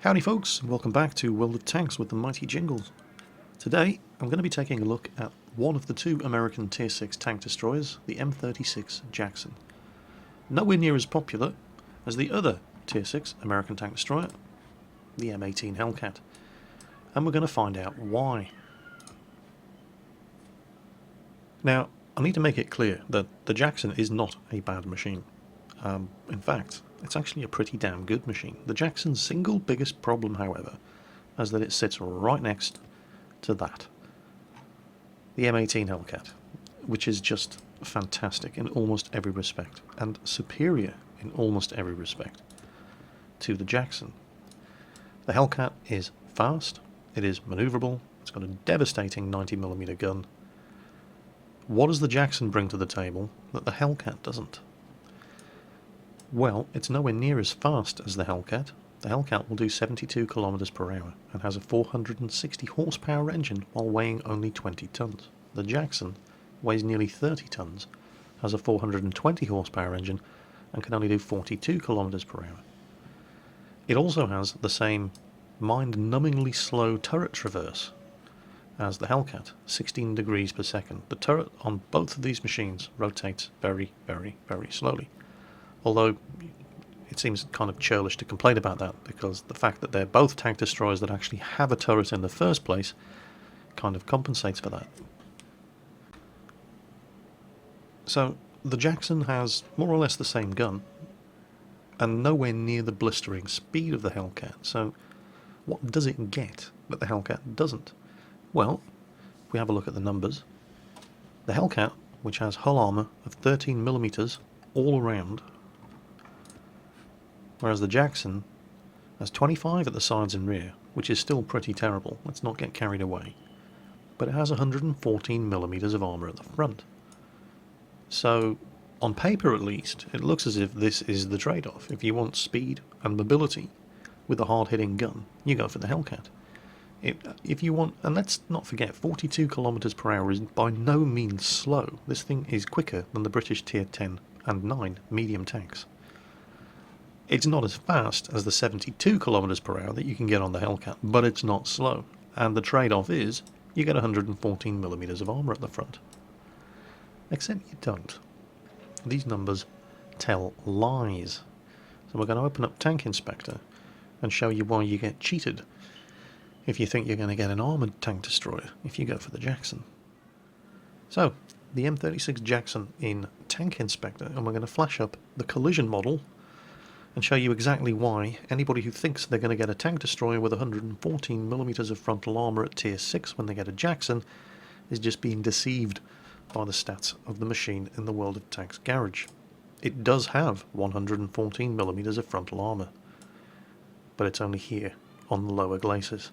Howdy folks, and welcome back to World of Tanks with the mighty Jingles. Today I'm going to be taking a look at one of the two American Tier 6 tank destroyers, the M36 Jackson. Nowhere near as popular as the other Tier 6 American tank destroyer, the M18 Hellcat. And we're going to find out why. Now, I need to make it clear that the Jackson is not a bad machine. In fact, it's actually a pretty damn good machine. The Jackson's single biggest problem, however, is that it sits right next to that. The M18 Hellcat, which is just fantastic in almost every respect, and superior in almost every respect to the Jackson. The Hellcat is fast, it is manoeuvrable, it's got a devastating 90mm gun. What does the Jackson bring to the table that the Hellcat doesn't? Well, it's nowhere near as fast as the Hellcat. The Hellcat will do 72 km per hour and has a 460 horsepower engine while weighing only 20 tons. The Jackson weighs nearly 30 tons, has a 420 horsepower engine and can only do 42 km per hour. It also has the same mind-numbingly slow turret traverse as the Hellcat, 16 degrees per second. The turret on both of these machines rotates very, very, very slowly. Although it seems kind of churlish to complain about that, because the fact that they're both tank destroyers that actually have a turret in the first place kind of compensates for that. So the Jackson has more or less the same gun, and nowhere near the blistering speed of the Hellcat. So what does it get that the Hellcat doesn't? Well, if we have a look at the numbers, the Hellcat, which has hull armour of 13mm all around, whereas the Jackson has 25 at the sides and rear, which is still pretty terrible, let's not get carried away, but it has 114mm of armour at the front. So, on paper at least, it looks as if this is the trade-off. If you want speed and mobility with a hard-hitting gun, you go for the Hellcat. If you want, and let's not forget, 42 km per hour is by no means slow. This thing is quicker than the British Tier 10 and 9 medium tanks. It's not as fast as the 72 km per hour that you can get on the Hellcat, but it's not slow. And the trade-off is, you get 114mm of armour at the front. Except you don't. These numbers tell lies. So we're going to open up Tank Inspector and show you why you get cheated if you think you're going to get an armoured tank destroyer if you go for the Jackson. So, the M36 Jackson in Tank Inspector, and we're going to flash up the collision model and show you exactly why anybody who thinks they're going to get a tank destroyer with 114mm of frontal armour at Tier 6 when they get a Jackson is just being deceived by the stats of the machine in the World of Tanks garage. It does have 114mm of frontal armour, but it's only here on the lower glacis.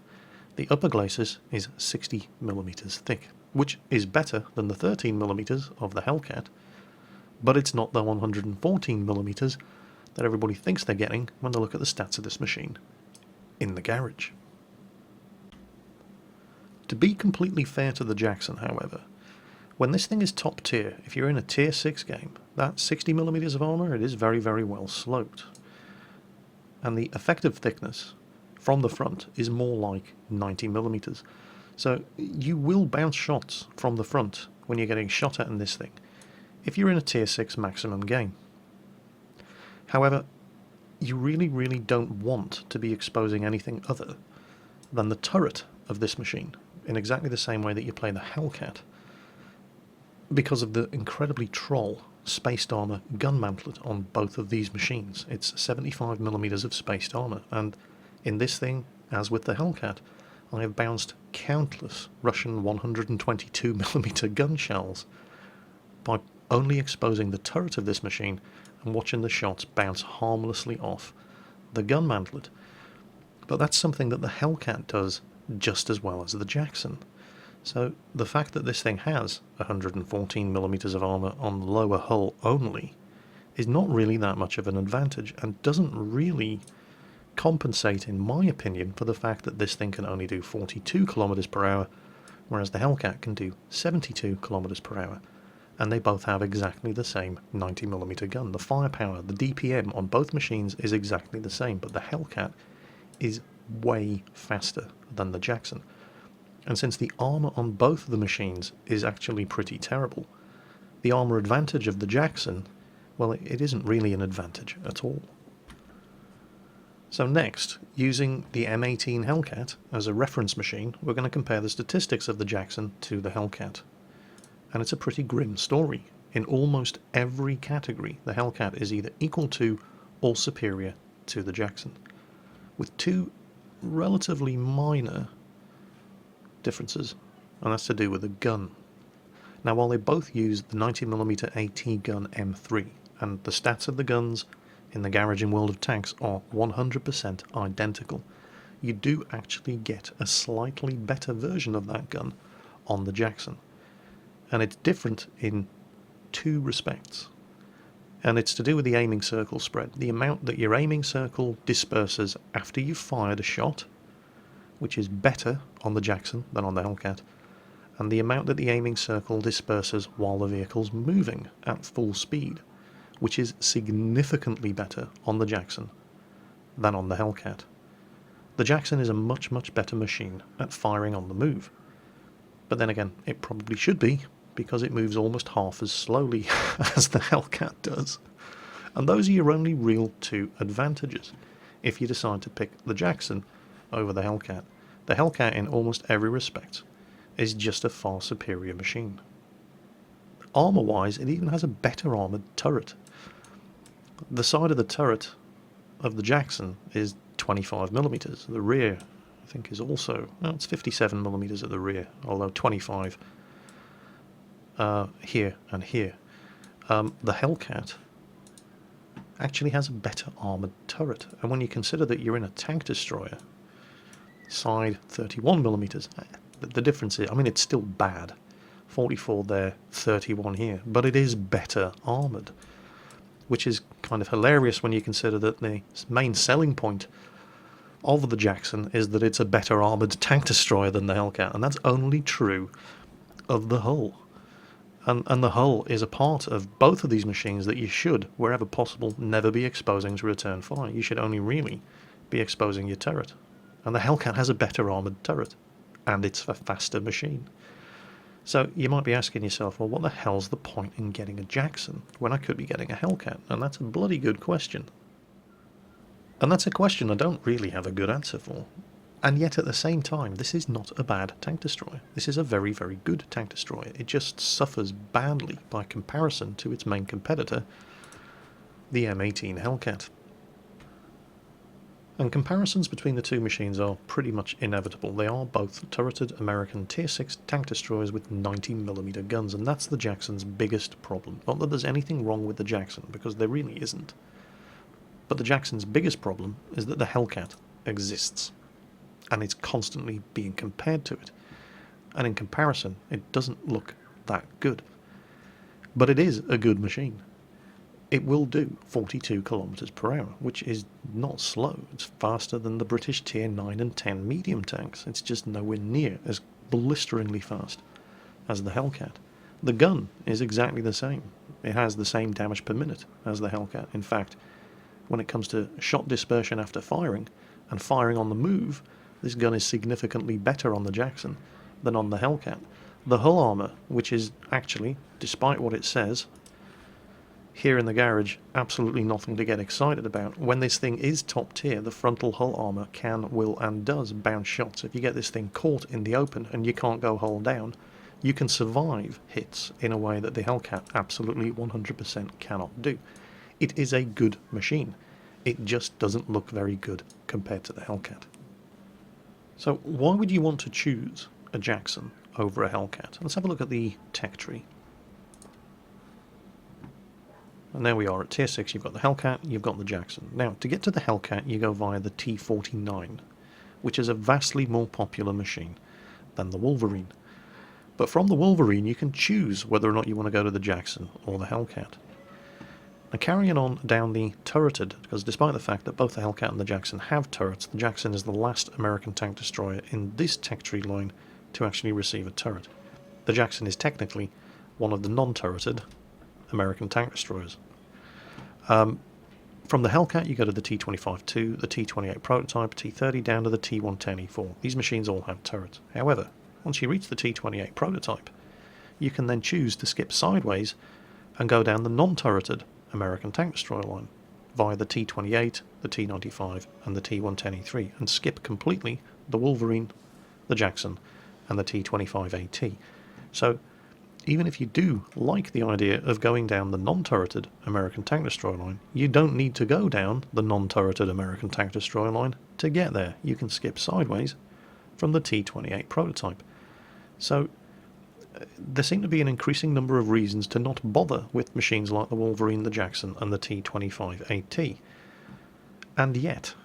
The upper glacis is 60mm thick, which is better than the 13mm of the Hellcat, but it's not the 114mm that everybody thinks they're getting when they look at the stats of this machine in the garage. To be completely fair to the Jackson, however, when this thing is top tier, if you're in a Tier 6 game, that 60mm of armour, it is very, very well sloped. And the effective thickness from the front is more like 90mm. So you will bounce shots from the front when you're getting shot at in this thing, if you're in a Tier 6 maximum game. However, you really, really don't want to be exposing anything other than the turret of this machine, in exactly the same way that you play the Hellcat, because of the incredibly troll spaced armour gun mantlet on both of these machines. It's 75mm of spaced armour, and in this thing, as with the Hellcat, I have bounced countless Russian 122mm gun shells by only exposing the turret of this machine and watching the shots bounce harmlessly off the gun mantlet. But that's something that the Hellcat does just as well as the Jackson. So the fact that this thing has 114mm of armour on the lower hull only is not really that much of an advantage, and doesn't really compensate, in my opinion, for the fact that this thing can only do 42 km per hour, whereas the Hellcat can do 72 km per hour. And they both have exactly the same 90mm gun. The firepower, the DPM on both machines is exactly the same, but the Hellcat is way faster than the Jackson. And since the armour on both of the machines is actually pretty terrible, the armour advantage of the Jackson, well, it isn't really an advantage at all. So next, using the M18 Hellcat as a reference machine, we're going to compare the statistics of the Jackson to the Hellcat. And it's a pretty grim story. In almost every category, the Hellcat is either equal to or superior to the Jackson, with two relatively minor differences, and that's to do with the gun. Now, while they both use the 90mm AT gun M3, and the stats of the guns in the garage in World of Tanks are 100% identical, you do actually get a slightly better version of that gun on the Jackson. And it's different in two respects. And it's to do with the aiming circle spread. The amount that your aiming circle disperses after you've fired a shot, which is better on the Jackson than on the Hellcat, and the amount that the aiming circle disperses while the vehicle's moving at full speed, which is significantly better on the Jackson than on the Hellcat. The Jackson is a much, much better machine at firing on the move. But then again, it probably should be, because it moves almost half as slowly as the Hellcat does. And those are your only real two advantages if you decide to pick the Jackson over the Hellcat. The Hellcat, in almost every respect, is just a far superior machine. Armour-wise, it even has a better armoured turret. The side of the turret of the Jackson is 25mm. The rear, I think, is also... well, it's 57mm at the rear, although 25 here and here. The Hellcat actually has a better armoured turret, and when you consider that you're in a tank destroyer, side 31mm, the difference is, I mean, it's still bad. 44 there, 31 here, but it is better armoured, which is kind of hilarious when you consider that the main selling point of the Jackson is that it's a better armoured tank destroyer than the Hellcat, and that's only true of the hull. And the hull is a part of both of these machines that you should, wherever possible, never be exposing to return fire. You should only really be exposing your turret. And the Hellcat has a better armoured turret, and it's a faster machine. So you might be asking yourself, well, what the hell's the point in getting a Jackson when I could be getting a Hellcat? And that's a bloody good question. And that's a question I don't really have a good answer for. And yet at the same time, this is not a bad tank destroyer. This is a very, very good tank destroyer. It just suffers badly by comparison to its main competitor, the M18 Hellcat. And comparisons between the two machines are pretty much inevitable. They are both turreted American Tier 6 tank destroyers with 90mm guns, and that's the Jackson's biggest problem. Not that there's anything wrong with the Jackson, because there really isn't. But the Jackson's biggest problem is that the Hellcat exists, and it's constantly being compared to it. And in comparison, it doesn't look that good. But it is a good machine. It will do 42 kilometers per hour, which is not slow. It's faster than the British Tier 9 and 10 medium tanks. It's just nowhere near as blisteringly fast as the Hellcat. The gun is exactly the same. It has the same damage per minute as the Hellcat. In fact, when it comes to shot dispersion after firing and firing on the move, this gun is significantly better on the Jackson than on the Hellcat. The hull armour, which is actually, despite what it says, here in the garage, absolutely nothing to get excited about. When this thing is top tier, the frontal hull armour can, will and does bounce shots. If you get this thing caught in the open and you can't go hull down, you can survive hits in a way that the Hellcat absolutely 100% cannot do. It is a good machine. It just doesn't look very good compared to the Hellcat. So why would you want to choose a Jackson over a Hellcat? Let's have a look at the tech tree. And there we are at Tier 6, you've got the Hellcat, you've got the Jackson. Now, to get to the Hellcat, you go via the T49, which is a vastly more popular machine than the Wolverine. But from the Wolverine, you can choose whether or not you want to go to the Jackson or the Hellcat. And carrying on down the turreted, because despite the fact that both the Hellcat and the Jackson have turrets, the Jackson is the last American tank destroyer in this tech tree line to actually receive a turret. The Jackson is technically one of the non-turreted American tank destroyers. From the Hellcat, you go to the T25-2, the T28 prototype, T30, down to the T110E4. These machines all have turrets. However, once you reach the T28 prototype, you can then choose to skip sideways and go down the non-turreted American tank destroyer line via the T28, the T95, and the T110E3, and skip completely the Wolverine, the Jackson, and the T25AT. So, even if you do like the idea of going down the non-turreted American tank destroyer line, you don't need to go down the non-turreted American tank destroyer line to get there. You can skip sideways from the T28 prototype. So there seem to be an increasing number of reasons to not bother with machines like the Wolverine, the Jackson, and the T25AT. And yet,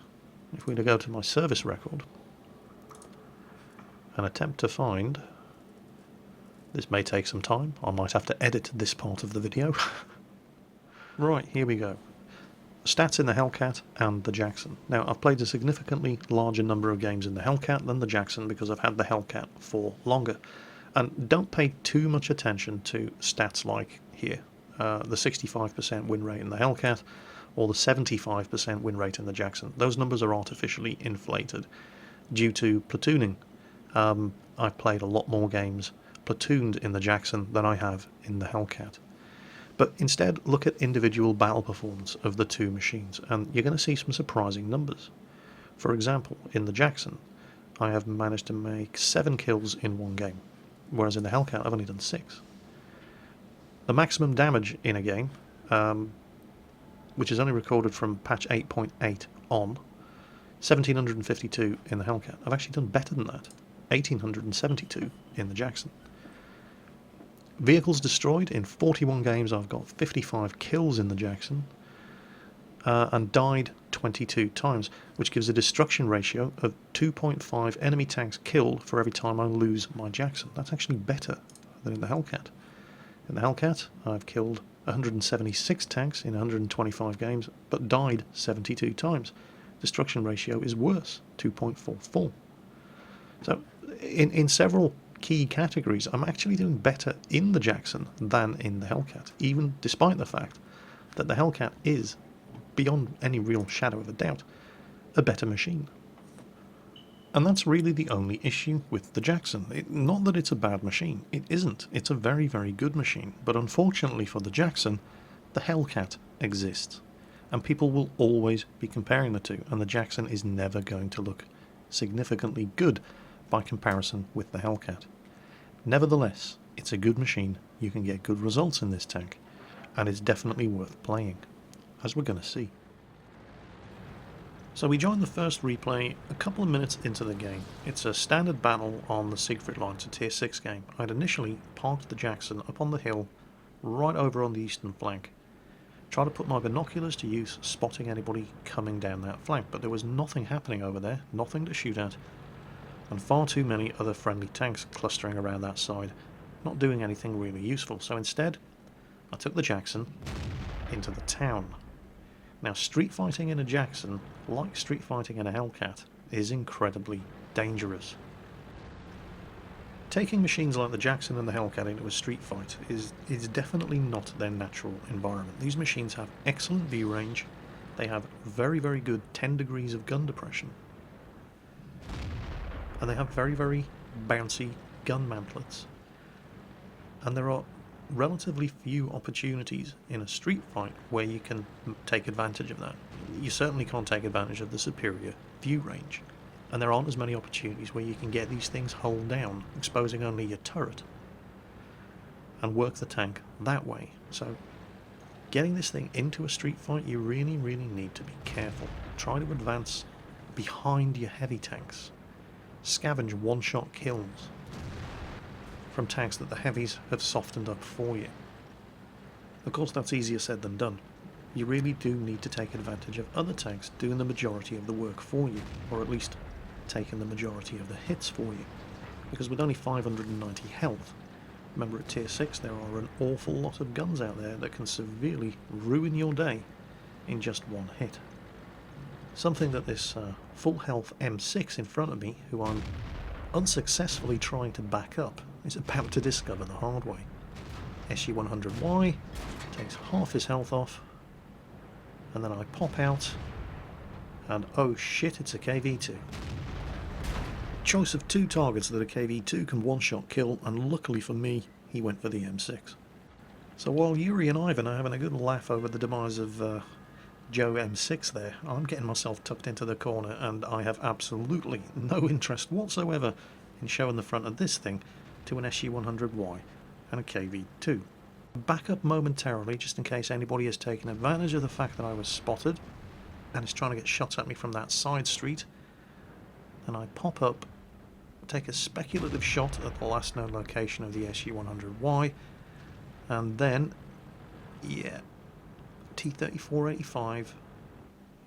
if we were to go to my service record and attempt to find... This may take some time. I might have to edit this part of the video. Right, here we go. Stats in the Hellcat and the Jackson. Now, I've played a significantly larger number of games in the Hellcat than the Jackson because I've had the Hellcat for longer. And don't pay too much attention to stats like here. The 65% win rate in the Hellcat or the 75% win rate in the Jackson. Those numbers are artificially inflated due to platooning. I've played a lot more games platooned in the Jackson than I have in the Hellcat. But instead, look at individual battle performance of the two machines, and you're going to see some surprising numbers. For example, in the Jackson, I have managed to make 7 kills in one game, whereas in the Hellcat I've only done 6. The maximum damage in a game, which is only recorded from patch 8.8 on, 1752 in the Hellcat. I've actually done better than that, 1872 in the Jackson. Vehicles destroyed in 41 games. I've got 55 kills in the Jackson and died 22 times, which gives a destruction ratio of 2.5 enemy tanks killed for every time I lose my Jackson. That's actually better than in the Hellcat. In the Hellcat, I've killed 176 tanks in 125 games, but died 72 times. Destruction ratio is worse, 2.44. So, in several key categories, I'm actually doing better in the Jackson than in the Hellcat, even despite the fact that the Hellcat is, beyond any real shadow of a doubt, a better machine. And that's really the only issue with the Jackson. Not that it's a bad machine, it isn't. It's a very, very good machine, but unfortunately for the Jackson, the Hellcat exists, and people will always be comparing the two, and the Jackson is never going to look significantly good by comparison with the Hellcat. Nevertheless, it's a good machine, you can get good results in this tank, and it's definitely worth playing, as we're going to see. So we joined the first replay a couple of minutes into the game. It's a standard battle on the Siegfried line, it's a tier 6 game. I'd initially parked the Jackson up on the hill, right over on the eastern flank. Tried to put my binoculars to use, spotting anybody coming down that flank, but there was nothing happening over there, nothing to shoot at, and far too many other friendly tanks clustering around that side, not doing anything really useful. So instead, I took the Jackson into the town. Now, street fighting in a Jackson, like street fighting in a Hellcat, is incredibly dangerous. Taking machines like the Jackson and the Hellcat into a street fight is definitely not their natural environment. These machines have excellent view range, they have very, very good 10 degrees of gun depression, and they have very, very bouncy gun mantlets. And there are relatively few opportunities in a street fight where you can take advantage of that. You certainly can't take advantage of the superior view range, and there aren't as many opportunities where you can get these things hull down, exposing only your turret, and work the tank that way. So getting this thing into a street fight, you really, really need to be careful. Try to advance behind your heavy tanks. Scavenge one-shot kills from tanks that the heavies have softened up for you. Of course, that's easier said than done. You really do need to take advantage of other tanks doing the majority of the work for you, or at least taking the majority of the hits for you. Because with only 590 health, remember at tier 6 there are an awful lot of guns out there that can severely ruin your day in just one hit. Something that this full health M6 in front of me, who I'm unsuccessfully trying to back up, is about to discover the hard way. SU-100Y takes half his health off, and then I pop out, and oh shit, it's a KV-2. Choice of 2 targets that a KV-2 can one-shot kill, and luckily for me, he went for the M6. So while Yuri and Ivan are having a good laugh over the demise of Joe M6 there, I'm getting myself tucked into the corner, and I have absolutely no interest whatsoever in showing the front of this thing to an SU-100Y and a KV-2. Back up momentarily, just in case anybody has taken advantage of the fact that I was spotted and is trying to get shots at me from that side street. Then I pop up, take a speculative shot at the last known location of the SU-100Y, and then, yeah, T-34-85,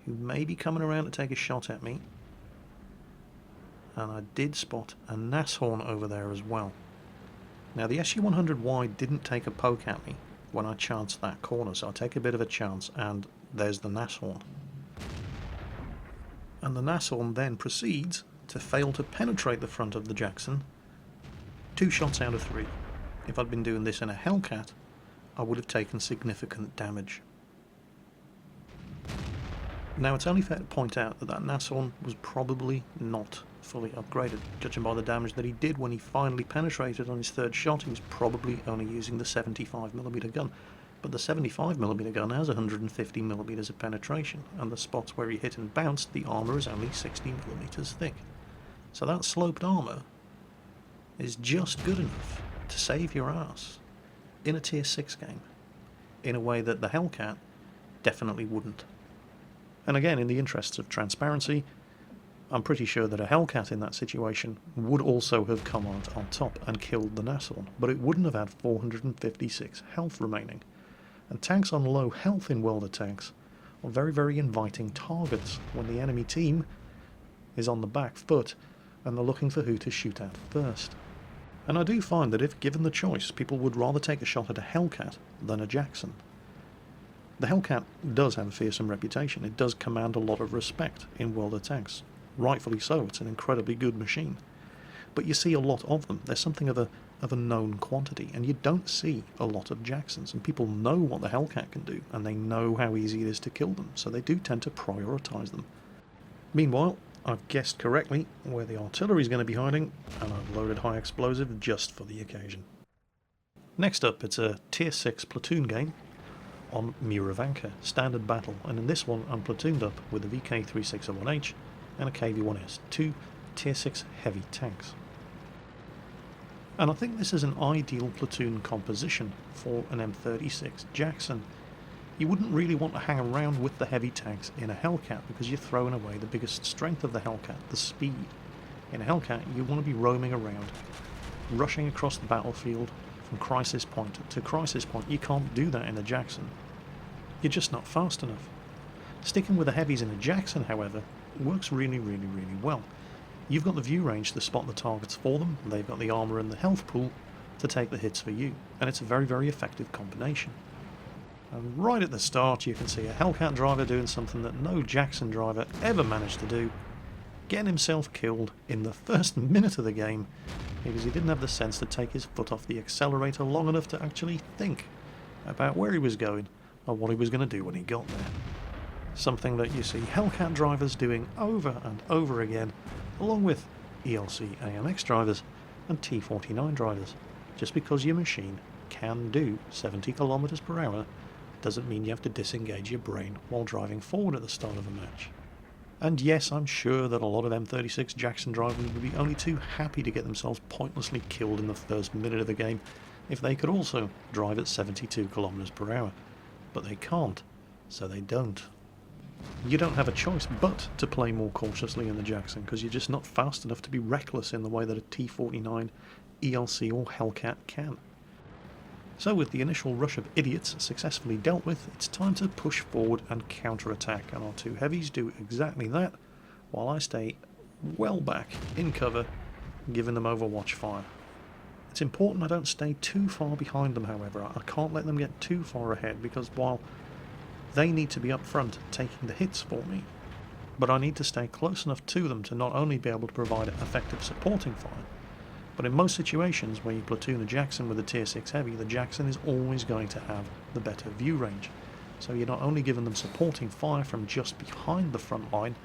who may be coming around to take a shot at me, and I did spot a Nashorn over there as well. Now the SU-100Y didn't take a poke at me when I chanced that corner, so I take a bit of a chance, and there's the Nashorn. And the Nashorn then proceeds to fail to penetrate the front of the Jackson 2 shots out of 3. If I'd been doing this in a Hellcat, I would have taken significant damage. Now it's only fair to point out that that Nashorn was probably not fully upgraded. Judging by the damage that he did when he finally penetrated on his 3rd shot, he was probably only using the 75mm gun. But the 75mm gun has 150mm of penetration, and the spots where he hit and bounced, the armour is only 60mm thick. So that sloped armour is just good enough to save your ass in a tier 6 game, in a way that the Hellcat definitely wouldn't. And again, in the interests of transparency, I'm pretty sure that a Hellcat in that situation would also have come on top and killed the Nashorn, but it wouldn't have had 456 health remaining. And tanks on low health in World of Tanks are very, very inviting targets when the enemy team is on the back foot and they're looking for who to shoot at first. And I do find that if given the choice, people would rather take a shot at a Hellcat than a Jackson. The Hellcat does have a fearsome reputation. It does command a lot of respect in World of Tanks. Rightfully so, it's an incredibly good machine. But you see a lot of them. There's something of a known quantity, and you don't see a lot of Jacksons. And people know what the Hellcat can do, and they know how easy it is to kill them, so they do tend to prioritise them. Meanwhile, I've guessed correctly where the artillery is going to be hiding, and I've loaded high explosive just for the occasion. Next up, it's a tier 6 platoon game on Muravanka, standard battle, and in this one I'm platooned up with a VK361H and a KV-1S, 2 tier 6 heavy tanks. And I think this is an ideal platoon composition for an M36 Jackson. You wouldn't really want to hang around with the heavy tanks in a Hellcat because you're throwing away the biggest strength of the Hellcat, the speed. In a Hellcat you want to be roaming around, rushing across the battlefield from crisis point to crisis point. You can't do that in a Jackson. You're just not fast enough. Sticking with the heavies in a Jackson, however, works really, really, really well. You've got the view range to spot the targets for them, they've got the armour and the health pool to take the hits for you, and it's a very, very effective combination. And right at the start you can see a Hellcat driver doing something that no Jackson driver ever managed to do, getting himself killed in the first minute of the game because he didn't have the sense to take his foot off the accelerator long enough to actually think about where he was going or what he was going to do when he got there. Something that you see Hellcat drivers doing over and over again, along with ELC AMX drivers and T49 drivers. Just because your machine can do 70 kilometers per hour doesn't mean you have to disengage your brain while driving forward at the start of a match. And yes, I'm sure that a lot of M36 Jackson drivers would be only too happy to get themselves pointlessly killed in the first minute of the game if they could also drive at 72 kilometers per hour. But they can't, so they don't. You don't have a choice but to play more cautiously in the Jackson because you're just not fast enough to be reckless in the way that a T49, ELC or Hellcat can. So with the initial rush of idiots successfully dealt with, it's time to push forward and counter-attack, and our 2 heavies do exactly that, while I stay well back in cover, giving them overwatch fire. It's important I don't stay too far behind them, however. I can't let them get too far ahead, because while they need to be up front taking the hits for me, but I need to stay close enough to them to not only be able to provide effective supporting fire, but in most situations where you platoon a Jackson with a tier 6 heavy, the Jackson is always going to have the better view range. So you're not only giving them supporting fire from just behind the front line,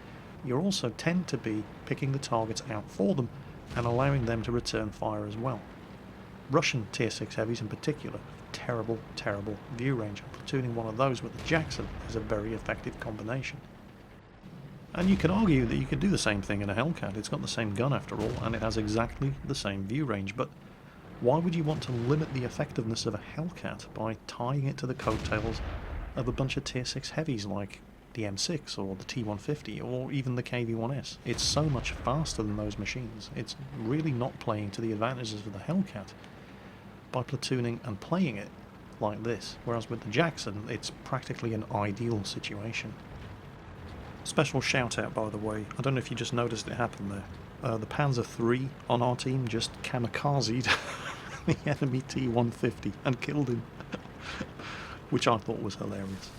you also tend to be picking the targets out for them and allowing them to return fire as well. Russian Tier 6 heavies in particular, terrible, terrible view range, and platooning one of those with the Jackson is a very effective combination. And you could argue that you could do the same thing in a Hellcat. It's got the same gun after all, and it has exactly the same view range, but why would you want to limit the effectiveness of a Hellcat by tying it to the coattails of a bunch of Tier 6 heavies like the M6 or the T150 or even the KV-1S? It's so much faster than those machines. It's really not playing to the advantages of the Hellcat by platooning and playing it like this, whereas with the Jackson it's practically an ideal situation. Special shout out, by the way, I don't know if you just noticed it happen there. The Panzer III on our team just kamikazed the enemy T150 and killed him, which I thought was hilarious.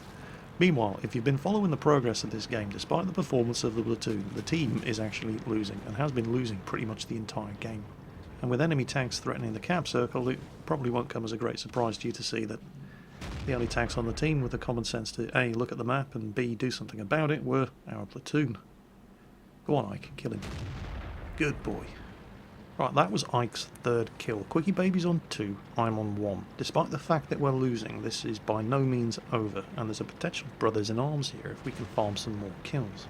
Meanwhile, if you've been following the progress of this game, despite the performance of the platoon, the team is actually losing, and has been losing pretty much the entire game. And with enemy tanks threatening the cap circle, it probably won't come as a great surprise to you to see that the only tanks on the team with the common sense to A, look at the map, and B, do something about it were our platoon. Go on, Ike, kill him. Good boy. Right, that was Ike's third kill. Quickie Baby's on 2, I'm on 1. Despite the fact that we're losing, this is by no means over, and there's a potential brothers in arms here if we can farm some more kills.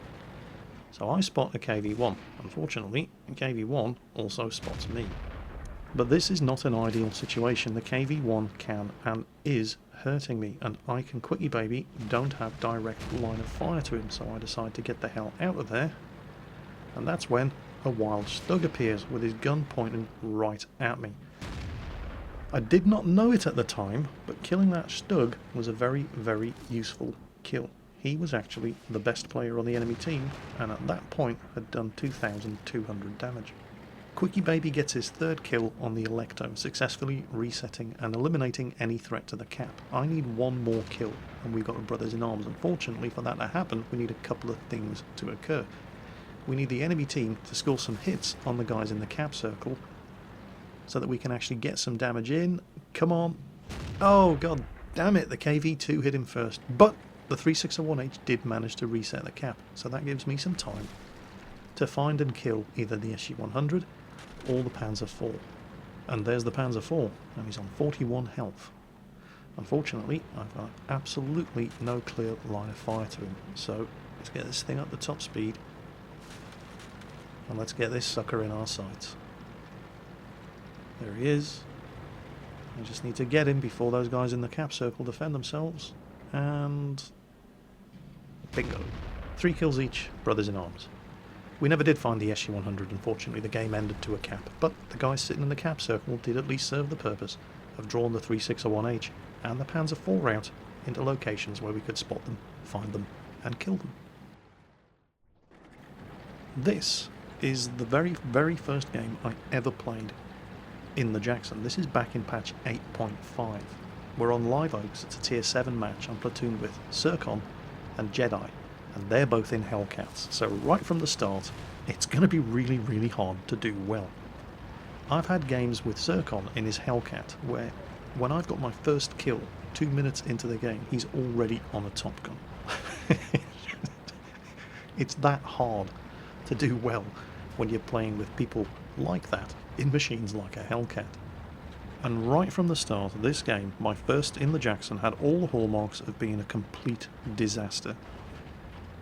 So I spot a KV-1. Unfortunately, a KV-1 also spots me. But this is not an ideal situation. The KV-1 can and is hurting me, and Ike and Quickie Baby don't have direct line of fire to him, so I decide to get the hell out of there. And that's when a wild Slug appears with his gun pointing right at me. I did not know it at the time, but killing that Slug was a very, very useful kill. He was actually the best player on the enemy team, and at that point had done 2,200 damage. Quickie Baby gets his third kill on the Electo, successfully resetting and eliminating any threat to the cap. I need one more kill, and we've got a brothers in arms. Unfortunately, for that to happen, we need a couple of things to occur. We need the enemy team to score some hits on the guys in the cap circle, so that we can actually get some damage in. Come on. Oh, god damn it, the KV-2 hit him first. But the 361H did manage to reset the cap, so that gives me some time to find and kill either the SG-100 or the Panzer IV. And there's the Panzer IV, and he's on 41 health. Unfortunately, I've got absolutely no clear line of fire to him, so let's get this thing up to top speed, and let's get this sucker in our sights. There he is. I just need to get him before those guys in the cap circle defend themselves, and bingo. 3 kills each, brothers in arms. We never did find the SG-100, unfortunately. The game ended to a cap, but the guys sitting in the cap circle did at least serve the purpose of drawing the 361H and the Panzer IV out into locations where we could spot them, find them, and kill them. This is the very, very first game I ever played in the Jackson. This is back in patch 8.5. We're on Live Oaks. It's a tier 7 match. I'm platooned with Zircon and Jedi, and they're both in Hellcats. So right from the start, it's going to be really, really hard to do well. I've had games with Zircon in his Hellcat where when I've got my first kill, 2 minutes into the game, he's already on a Top Gun. It's that hard to do well when you're playing with people like that in machines like a Hellcat. And right from the start of this game, my first in the Jackson had all the hallmarks of being a complete disaster.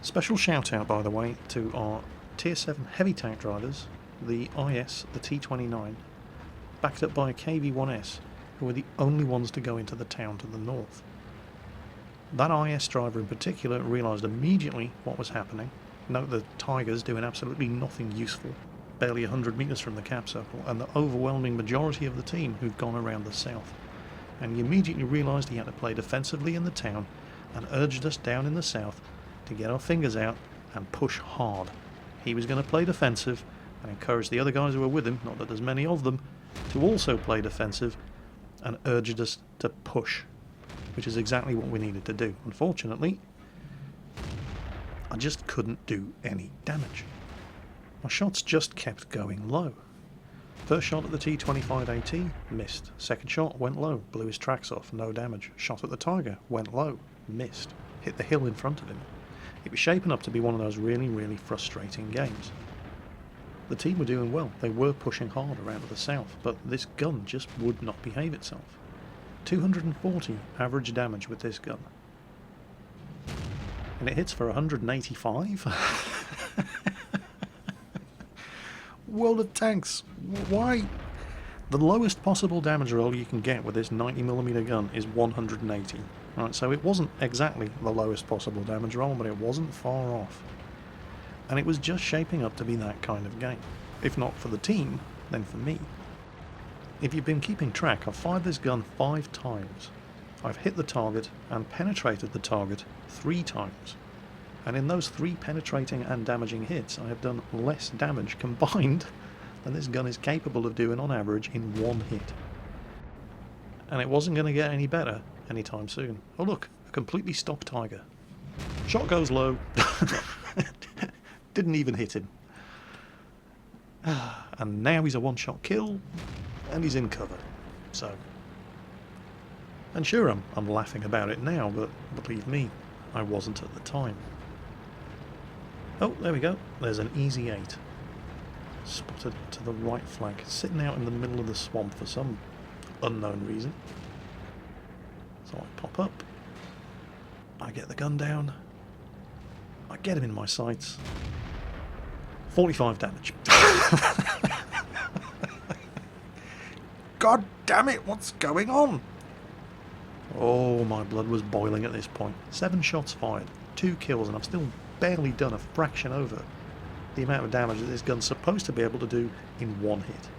Special shout out, by the way, to our tier 7 heavy tank drivers, the IS, the T29, backed up by a KV-1S, who were the only ones to go into the town to the north. That IS driver in particular realised immediately what was happening. Note the Tigers doing absolutely nothing useful, barely 100 metres from the cap circle, and the overwhelming majority of the team who've gone around the south. And he immediately realised he had to play defensively in the town, and urged us down in the south to get our fingers out and push hard. He was going to play defensive and encourage the other guys who were with him, not that there's many of them, to also play defensive, and urged us to push, which is exactly what we needed to do. Unfortunately, I just couldn't do any damage. My shots just kept going low. First shot at the T25AT, missed. Second shot went low, blew his tracks off, no damage. Shot at the Tiger, went low, missed. Hit the hill in front of him. It was shaping up to be one of those really, really frustrating games. The team were doing well. They were pushing hard around to the south, but this gun just would not behave itself. 240 average damage with this gun. And it hits for 185? World of Tanks, why? The lowest possible damage roll you can get with this 90mm gun is 180. Right, so it wasn't exactly the lowest possible damage roll, but it wasn't far off. And it was just shaping up to be that kind of game. If not for the team, then for me. If you've been keeping track, I've fired this gun 5 times. I've hit the target and penetrated the target 3 times. And in those 3 penetrating and damaging hits, I have done less damage combined than this gun is capable of doing on average in 1 hit. And it wasn't going to get any better anytime soon. Oh look, a completely stock Tiger. Shot goes low. Didn't even hit him. And now he's a one-shot kill, and he's in cover. So, and sure, I'm laughing about it now, but believe me, I wasn't at the time. Oh, there we go. There's an easy 8. Spotted to the right flank, sitting out in the middle of the swamp for some unknown reason. So I pop up, I get the gun down, I get him in my sights. 45 damage. God damn it, what's going on? Oh, my blood was boiling at this point. 7 shots fired, 2 kills, and I've still barely done a fraction over the amount of damage that this gun's supposed to be able to do in 1 hit.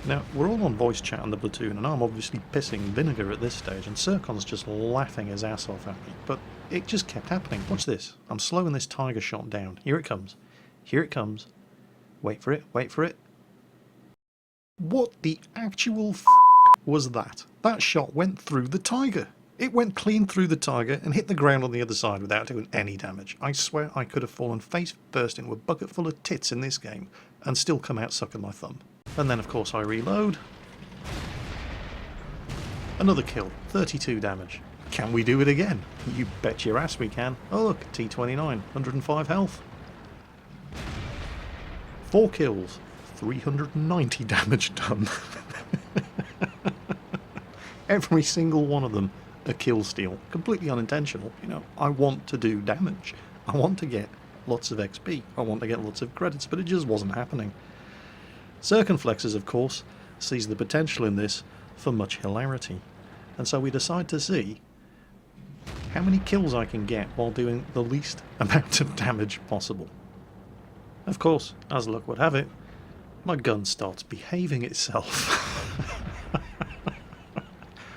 Now, we're all on voice chat in the platoon, and I'm obviously pissing vinegar at this stage, and Sircon's just laughing his ass off at me, but it just kept happening. Watch this. I'm slowing this Tiger shot down. Here it comes. Here it comes. Wait for it, wait for it. What the actual f*** was that? That shot went through the Tiger. It went clean through the Tiger and hit the ground on the other side without doing any damage. I swear I could have fallen face first into a bucket full of tits in this game and still come out sucking my thumb. And then of course I reload. Another kill, 32 damage. Can we do it again? You bet your ass we can. Oh look, T29, 105 health. 4 kills, 390 damage done. Every single one of them a kill steal. Completely unintentional. You know, I want to do damage. I want to get lots of XP. I want to get lots of credits, but it just wasn't happening. Circumflexes, of course, sees the potential in this for much hilarity. And so we decide to see how many kills I can get while doing the least amount of damage possible. Of course, as luck would have it, my gun starts behaving itself.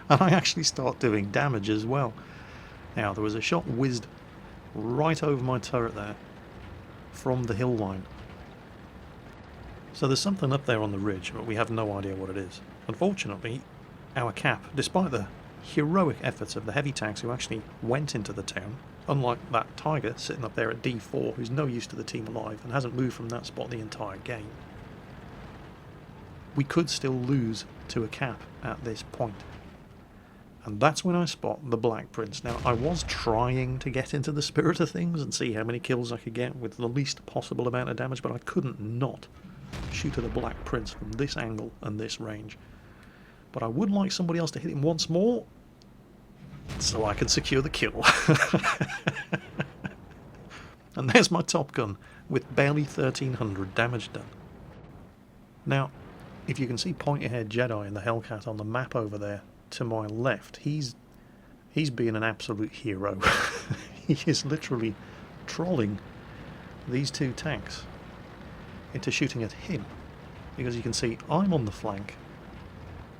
And I actually start doing damage as well. Now, there was a shot whizzed right over my turret there from the hill line. So there's something up there on the ridge, but we have no idea what it is. Unfortunately, our cap, despite the heroic efforts of the heavy tanks who actually went into the town, unlike that Tiger sitting up there at D4 who's no use to the team alive and hasn't moved from that spot the entire game, we could still lose to a cap at this point. And that's when I spot the Black Prince. Now, I was trying to get into the spirit of things and see how many kills I could get with the least possible amount of damage, but I couldn't not shoot at the Black Prince from this angle and this range. But I would like somebody else to hit him once more, so I can secure the kill. And there's my Top Gun, with barely 1300 damage done. Now, if you can see Pointy-Head Jedi in the Hellcat on the map over there, to my left, he's being an absolute hero. He is literally trolling these 2 tanks into shooting at him, because you can see I'm on the flank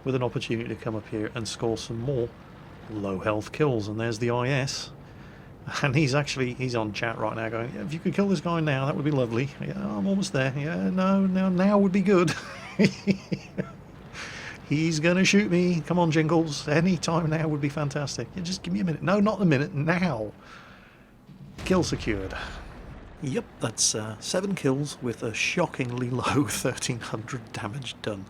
with an opportunity to come up here and score some more low health kills. And there's the IS, and he's on chat right now going, yeah, if you could kill this guy now, that would be lovely. Yeah, I'm almost there. Yeah, now would be good. He's gonna shoot me. Come on, Jingles. Any time now would be fantastic. Yeah, just give me a minute. No, not a minute. Now. Kill secured. Yep, that's 7 kills with a shockingly low 1300 damage done.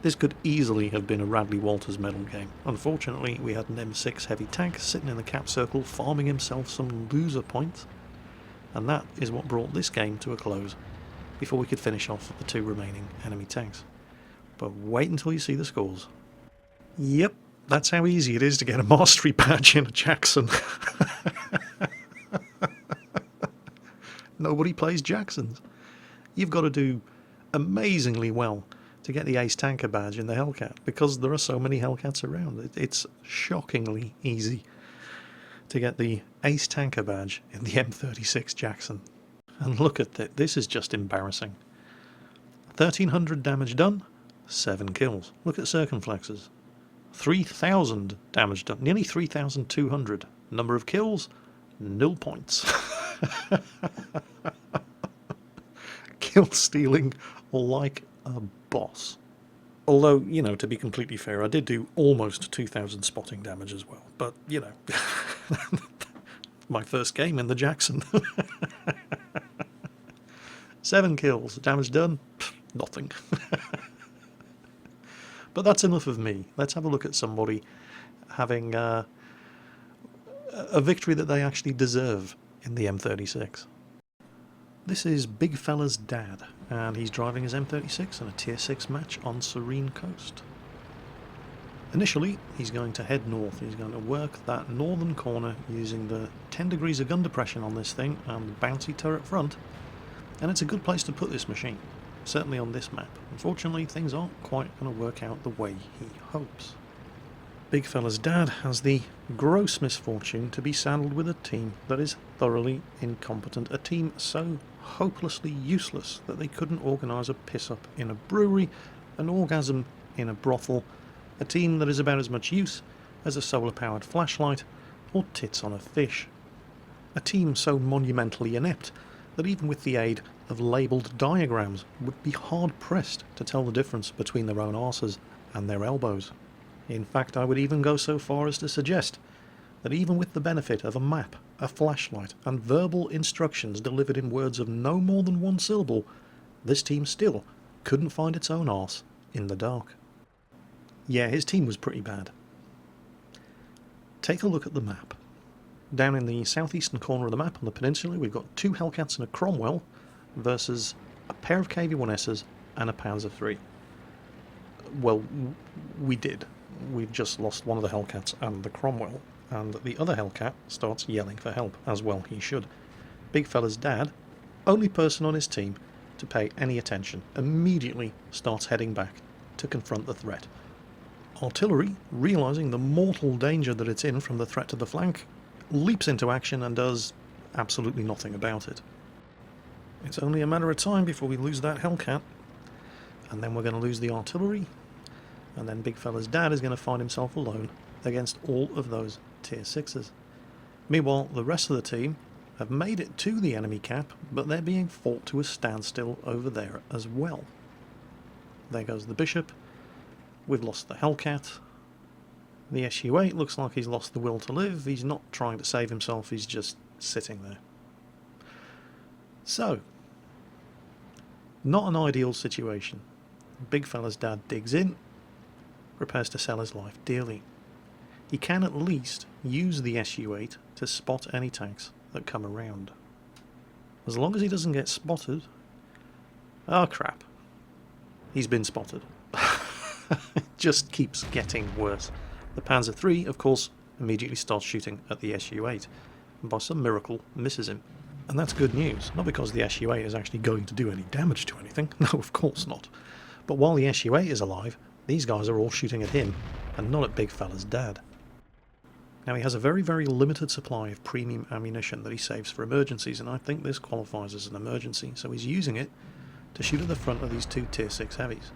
This could easily have been a Radley Walters medal game. Unfortunately, we had an M6 heavy tank sitting in the cap circle farming himself some loser points, and that is what brought this game to a close before we could finish off the 2 remaining enemy tanks. But wait until you see the scores. Yep, that's how easy it is to get a mastery badge in a Jackson. Nobody plays Jacksons. You've got to do amazingly well to get the Ace Tanker badge in the Hellcat, because there are so many Hellcats around. It's shockingly easy to get the Ace Tanker badge in the M36 Jackson. And look at that, this is just embarrassing. 1300 damage done, 7 kills. Look at circumflexes. 3000 damage done, nearly 3200. Number of kills, 0 points. Kill stealing like a boss. Although, you know, to be completely fair, I did do almost 2000 spotting damage as well. But, you know, my first game in the Jackson. 7 kills, damage done, nothing. But that's enough of me. Let's have a look at somebody having a victory that they actually deserve in the M36. This is Big Fella's dad, and he's driving his M36 in a Tier 6 match on Serene Coast. Initially, he's going to head north. He's going to work that northern corner using the 10 degrees of gun depression on this thing and the bouncy turret front, and it's a good place to put this machine, certainly on this map. Unfortunately, things aren't quite going to work out the way he hopes. Big Fella's dad has the gross misfortune to be saddled with a team that is thoroughly incompetent, a team so hopelessly useless that they couldn't organise a piss-up in a brewery, an orgasm in a brothel, a team that is about as much use as a solar-powered flashlight or tits on a fish. A team so monumentally inept that even with the aid of labelled diagrams would be hard-pressed to tell the difference between their own arses and their elbows. In fact, I would even go so far as to suggest that even with the benefit of a map, a flashlight, and verbal instructions delivered in words of no more than 1 syllable, this team still couldn't find its own arse in the dark. Yeah, his team was pretty bad. Take a look at the map. Down in the southeastern corner of the map on the peninsula, we've got 2 Hellcats and a Cromwell versus a pair of KV-1Ss and a Panzer III. Well, we did. We've just lost one of the Hellcats and the Cromwell, and the other Hellcat starts yelling for help, as well he should. Big Fella's dad, only person on his team to pay any attention, immediately starts heading back to confront the threat. Artillery, realising the mortal danger that it's in from the threat to the flank, leaps into action and does absolutely nothing about it. It's only a matter of time before we lose that Hellcat, and then we're going to lose the artillery, and then Big Fella's dad is going to find himself alone against all of those Tier 6s. Meanwhile, the rest of the team have made it to the enemy cap, but they're being fought to a standstill over there as well. There goes the Bishop. We've lost the Hellcat. The SU-8 looks like he's lost the will to live. He's not trying to save himself, he's just sitting there. So, not an ideal situation. Big Fella's dad digs in, prepares to sell his life dearly. He can at least use the SU-8 to spot any tanks that come around. As long as he doesn't get spotted... Oh crap. He's been spotted. It just keeps getting worse. The Panzer III, of course, immediately starts shooting at the SU-8, and by some miracle misses him. And that's good news, not because the SU-8 is actually going to do any damage to anything, no of course not. But while the SU-8 is alive, these guys are all shooting at him, and not at Big Fella's dad. Now he has a very, very limited supply of premium ammunition that he saves for emergencies, and I think this qualifies as an emergency, so he's using it to shoot at the front of these 2 Tier 6 heavies.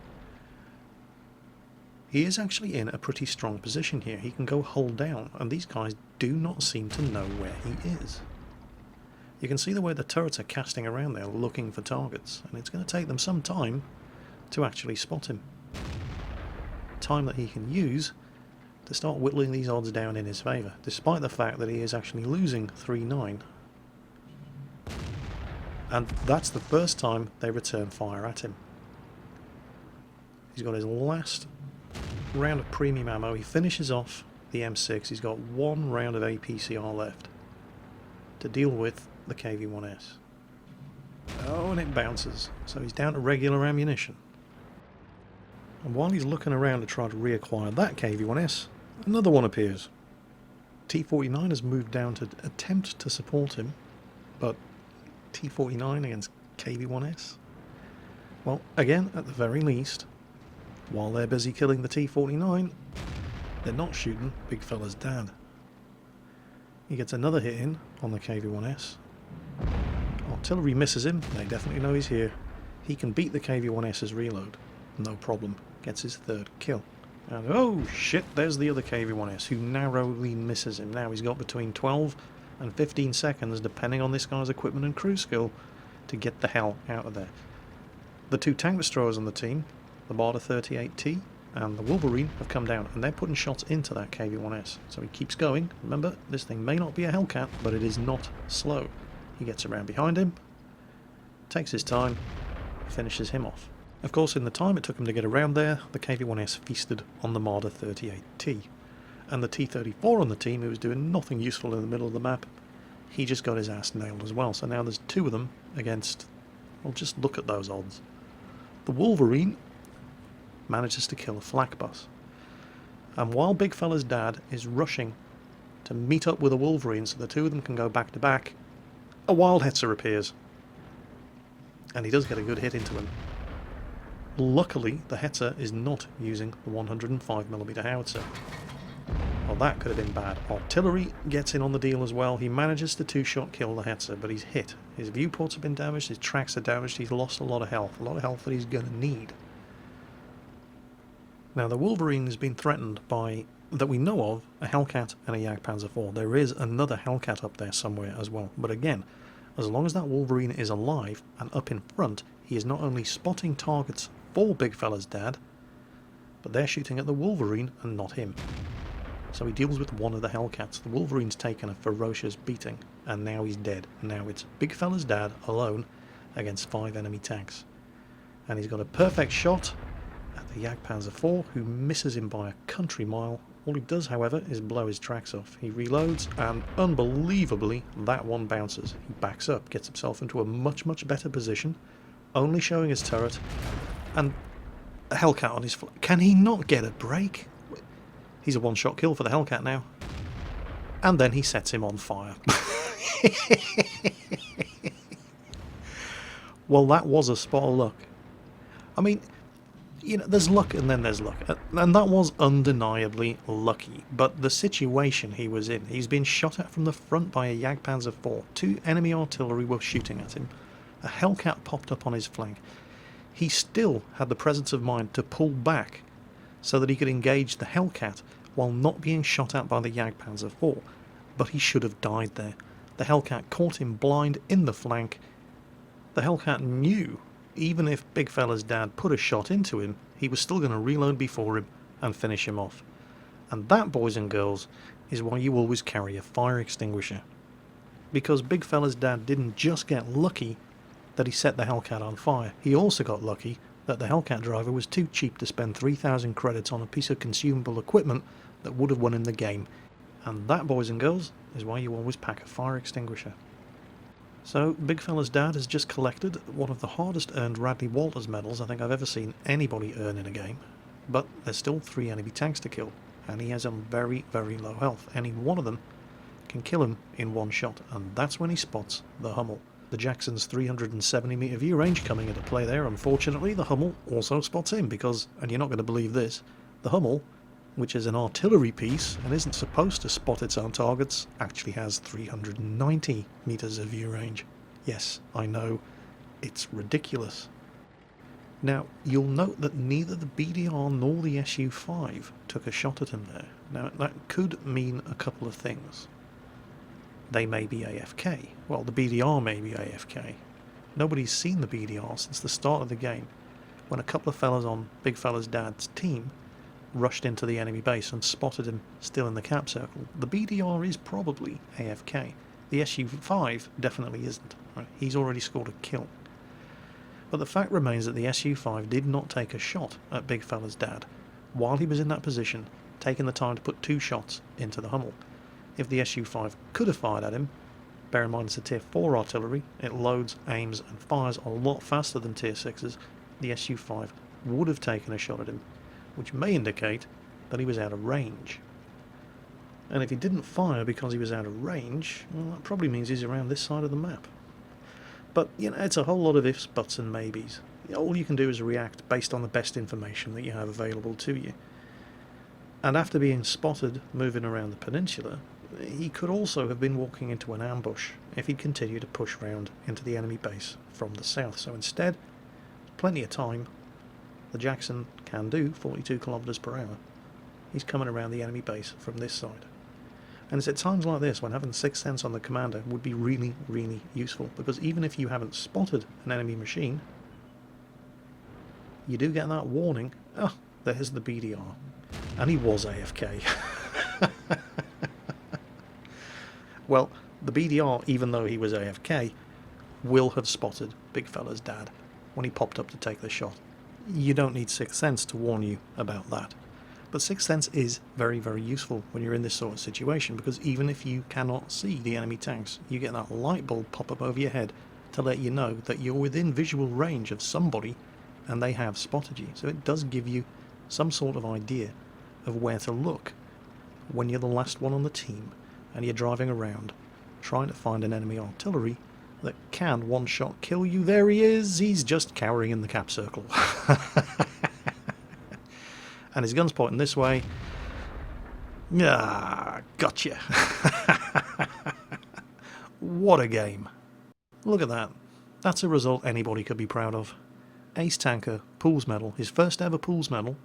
He is actually in a pretty strong position here. He can go hull down, and these guys do not seem to know where he is. You can see the way the turrets are casting around there looking for targets, and it's going to take them some time to actually spot him. Time that he can use to start whittling these odds down in his favour, despite the fact that he is actually losing 3-9. And that's the first time they return fire at him. He's got his last round of premium ammo. He finishes off the M6. He's got one round of APCR left to deal with the KV-1S. Oh, and it bounces. So he's down to regular ammunition. And while he's looking around to try to reacquire that KV-1S, another one appears. T-49 has moved down to attempt to support him, but T-49 against KV-1S? Well, again, at the very least, while they're busy killing the T-49, they're not shooting big fella's dad. He gets another hit in on the KV-1S. Artillery misses him. They definitely know he's here. He can beat the KV-1S's reload. No problem. Gets his third kill. And oh shit, there's the other KV-1S who narrowly misses him. Now he's got between 12 and 15 seconds, depending on this guy's equipment and crew skill, to get the hell out of there. The two tank destroyers on the team, the Marder 38T and the Wolverine, have come down and they're putting shots into that KV-1S. So he keeps going. Remember, this thing may not be a Hellcat, but it is not slow. He gets around behind him, takes his time, finishes him off. Of course, in the time it took him to get around there, the KV-1S feasted on the Marder 38T. And the T-34 on the team, who was doing nothing useful in the middle of the map, he just got his ass nailed as well. So now there's two of them against... well, just look at those odds. The Wolverine manages to kill a flak bus. And while big fella's dad is rushing to meet up with a Wolverine so the two of them can go back to back, a wild Hetzer appears. And he does get a good hit into him. Luckily, the Hetzer is not using the 105mm howitzer. Well, that could have been bad. Artillery gets in on the deal as well. He manages to two-shot kill the Hetzer, but he's hit. His viewports have been damaged, his tracks are damaged, he's lost a lot of health that he's going to need. Now, the Wolverine has been threatened by, that we know of, a Hellcat and a Jagdpanzer IV. There is another Hellcat up there somewhere as well. But again, as long as that Wolverine is alive and up in front, he is not only spotting targets for big fella's dad, but they're shooting at the Wolverine and not him. So he deals with one of the Hellcats. The Wolverine's taken a ferocious beating, and now he's dead. Now it's big fella's dad alone against 5 enemy tanks. And he's got a perfect shot at the Jagdpanzer IV, who misses him by a country mile. All he does, however, is blow his tracks off. He reloads, and unbelievably, that one bounces. He backs up, gets himself into a much, much better position, only showing his turret, and a Hellcat on his flank. Can he not get a break? He's a one-shot kill for the Hellcat now. And then he sets him on fire. Well, that was a spot of luck. I mean, you know, there's luck and then there's luck. And that was undeniably lucky. But the situation he was in, he's been shot at from the front by a Jagdpanzer IV. 2 enemy artillery were shooting at him. A Hellcat popped up on his flank. He still had the presence of mind to pull back so that he could engage the Hellcat while not being shot at by the Jagdpanzer IV. But he should have died there. The Hellcat caught him blind in the flank. The Hellcat knew, even if big fella's dad put a shot into him, he was still going to reload before him and finish him off. And that, boys and girls, is why you always carry a fire extinguisher. Because big fella's dad didn't just get lucky that he set the Hellcat on fire, he also got lucky that the Hellcat driver was too cheap to spend 3,000 credits on a piece of consumable equipment that would have won him the game. And that, boys and girls, is why you always pack a fire extinguisher. So, big fella's dad has just collected one of the hardest earned Radley Walters medals I think I've ever seen anybody earn in a game. But there's still 3 enemy tanks to kill, and he has on very, very low health. Any one of them can kill him in one shot, and that's when he spots the Hummel. The Jackson's 370-metre view range coming into play there. Unfortunately, the Hummel also spots him because, and you're not going to believe this, the Hummel, which is an artillery piece and isn't supposed to spot its own targets, actually has 390 metres of view range. Yes, I know, it's ridiculous. Now, you'll note that neither the BDR nor the SU-5 took a shot at him there. Now, that could mean a couple of things. They may be AFK. Well, the BDR may be AFK. Nobody's seen the BDR since the start of the game, when a couple of fellas on big fella's dad's team rushed into the enemy base and spotted him still in the cap circle. The BDR is probably AFK. The SU-5 definitely isn't. Right? He's already scored a kill. But the fact remains that the Su-5 did not take a shot at Big Fella's dad while he was in that position, taking the time to put 2 shots into the Hummel. If the Su-5 could have fired at him, bear in mind it's a Tier 4 artillery, it loads, aims and fires a lot faster than Tier 6s, the Su-5 would have taken a shot at him, which may indicate that he was out of range. And if he didn't fire because he was out of range, well, that probably means he's around this side of the map. But, you know, it's a whole lot of ifs, buts and maybes. All you can do is react based on the best information that you have available to you. And after being spotted moving around the peninsula, he could also have been walking into an ambush if he'd continued to push round into the enemy base from the south. So instead, plenty of time, the Jackson can do 42 kilometers per hour. He's coming around the enemy base from this side. And it's at times like this when having Sixth Sense on the commander would be really, really useful, because even if you haven't spotted an enemy machine, you do get that warning, oh, there's the BDR. And he was AFK. Well, the BDR, even though he was AFK, will have spotted Big Fella's dad when he popped up to take the shot. You don't need Sixth Sense to warn you about that. But Sixth Sense is very, very useful when you're in this sort of situation, because even if you cannot see the enemy tanks, you get that light bulb pop up over your head to let you know that you're within visual range of somebody and they have spotted you. So it does give you some sort of idea of where to look when you're the last one on the team and you're driving around trying to find an enemy artillery that can one-shot kill you. There he is! He's just cowering in the cap circle. And his gun's pointing this way. Ah, gotcha. What a game. Look at that. That's a result anybody could be proud of. Ace Tanker, Pools Medal, his first ever Pools Medal,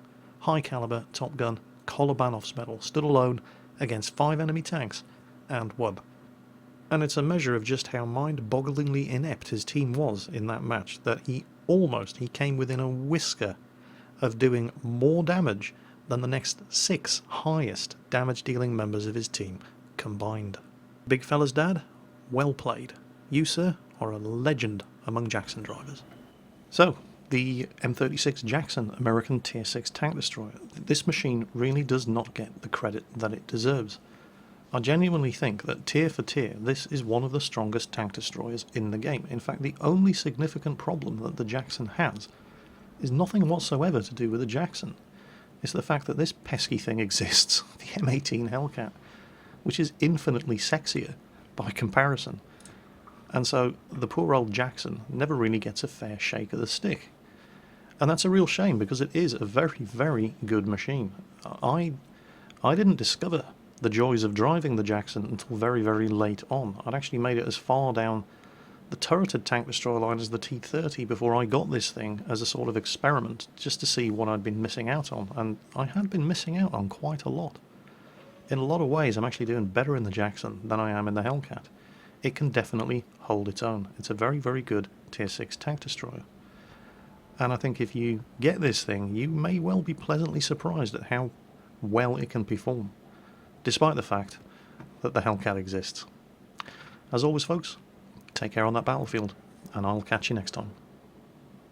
high caliber, Top Gun, Kolobanov's Medal, stood alone against 5 enemy tanks and won. And it's a measure of just how mind-bogglingly inept his team was in that match, that he came within a whisker of doing more damage than the next 6 highest damage-dealing members of his team combined. Big Fella's dad, well played. You, sir, are a legend among Jackson drivers. So, the M36 Jackson American Tier 6 tank destroyer. This machine really does not get the credit that it deserves. I genuinely think that tier for tier, this is one of the strongest tank destroyers in the game. In fact, the only significant problem that the Jackson has is nothing whatsoever to do with the Jackson. It's the fact that this pesky thing exists, the M18 Hellcat, which is infinitely sexier by comparison. And so the poor old Jackson never really gets a fair shake of the stick. And that's a real shame, because it is a very, very good machine. I didn't discover the joys of driving the Jackson until very, very late on. I'd actually made it as far down the turreted tank destroyer line as the T-30 before I got this thing as a sort of experiment, just to see what I'd been missing out on. And I had been missing out on quite a lot. In a lot of ways, I'm actually doing better in the Jackson than I am in the Hellcat. It can definitely hold its own. It's a very, very good Tier 6 tank destroyer. And I think if you get this thing, you may well be pleasantly surprised at how well it can perform, despite the fact that the Hellcat exists. As always, folks, take care on that battlefield, and I'll catch you next time.